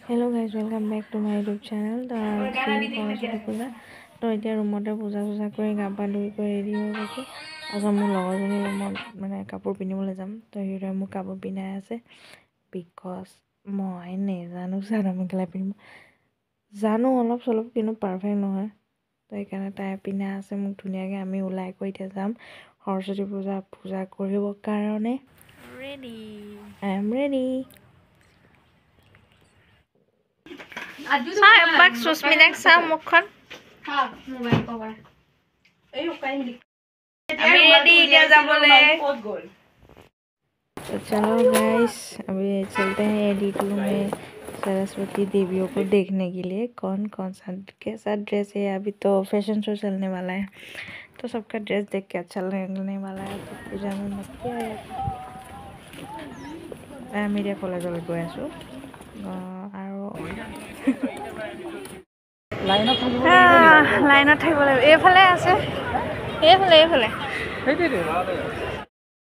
Hello guys, welcome back to my YouTube channel. तो आज सरस्वती पूजा तो इतना रूमते पूजा चूजा कर गा पा धुई कर रेडी हो गई। आज मोर लगरजनी मैं कपड़ पिंधे जाम तो सीधे मोर कपड़ पिंधाई आछे बिकज मैं नाजानो चादर मेखेला पिंधिब जानो अलप चलप किन्तु पारफेक्ट नहय तो সেইকাৰণে তাই পিন্ধাই আছে মোক ধুনীয়াকৈ আমি ওলাই কৰি এতিয়া যাম সৰস্বতী পূজা কৰিব কাৰণে। Ready I am ready. Pak Susmidak sa mukhan. Ha, mobile cover. Ayo kain dik. Ready dia jabole. तो चलो गाइस अभी चलते हैं एडिट रूम में सरस्वती देवियों को देखने के लिए। कौन कौन सा कैसा ड्रेस है। अभी तो फैशन शो चलने वाला है तो सबका ड्रेस देख के अच्छा लगने वाला है। तो पूजा में मत आया मेडिया कॉलेज गई आसो लाइनत থাকিব লাগিব। এইফালে আছে এইফালে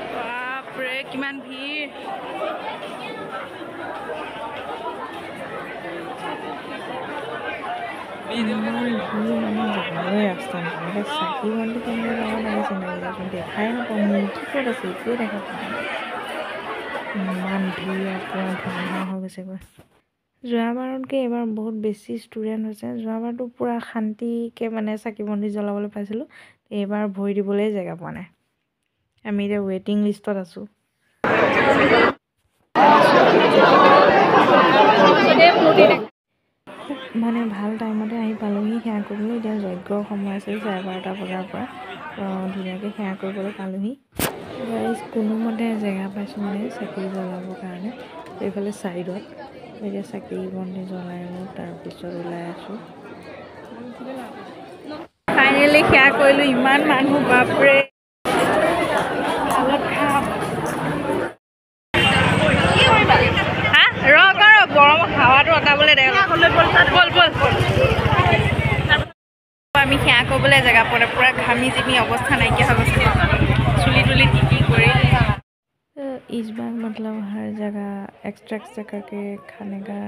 বাপৰে কিমান ভিৰ। ৰাস্তা নহ'লে চাকি বন্তি কেনেকৈ যাব লাগে চিন্তা কৰিছাচোন। দেখাই নাপাওঁ মূৰ্তি ক'ত আছে একোৱে দেখা পাওঁ। ইমান ভিৰ আপোনাৰ ধুমুহা হৈ গৈছেগৈ। যোৱাবাৰতকৈ এইবাৰ বহুত বেছি ষ্টুডেণ্ট হৈছে। যোৱাবাৰটো পূৰা শান্তিকৈ মানে চাকি বন্তি জ্বলাবলৈ পাইছিলোঁ। এইবাৰ ভৰি দিবলৈ জেগা পোৱা নাই। আমি এতিয়া ৱেইটিং লিষ্টত আছোঁ। মানে ভাল টাইমতে আহি পালোঁহি সেৱা কৰিবলৈ। এতিয়া যজ্ঞৰ সময় আছে 12:30 বজাৰ পৰা ধুনীয়াকৈ সেৱা কৰিবলৈ পালোঁহি। কোনোমতে জেগা পাইছোঁ মানে চাকি জ্বলাবৰ কাৰণে। এইফালে ছাইডত এতিয়া চাকি বন্তি জ্বলাই তাৰপিছত ওলাই আছোঁ। ফাইনেলি সেৱা কৰিলোঁ। ইমান মানুহ বাপৰে। গৰমত হাৱাটো অটাবলৈ দে। আমি সেৱা কৰিবলৈ জেগা পোৱা পূৰা ঘামি জিমি অৱস্থা নাইকিয়া হৈ গৈছে। চুলি তুলি টিকি কৰি इस बार मतलब हर जगह एक्स्ट्रा करके खाने का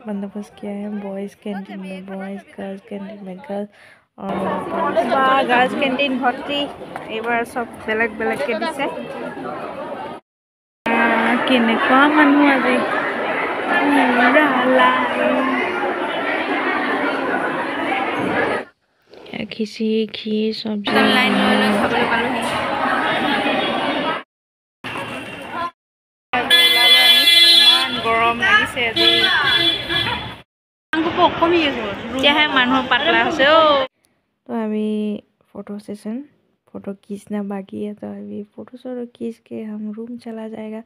बंदोबस्त किया है। बॉयज़ कैंटीन में बॉयज़, गर्ल्स कैंटीन में गर्ल्स और गर्ल्स कैंटीन भर्ती। एबार सब बेलेग के दिसे। केनेकुवा मानुह আজি खिचिरी खीर सब्जी गरम लगिছে আজি। মানুহ पातला হৈছে। तो अभी फोटो सेशन फोटो खींचना बाकी है तो अभी फोटो खींच के हम रूम चला जाएगा।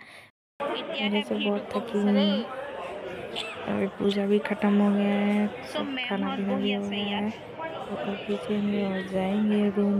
जैसे बहुत थकी हुई। अभी पूजा भी खत्म हो गया है, सब खाना पीना भी हो गया है। फोटो खींचेंगे और जाएंगे रूम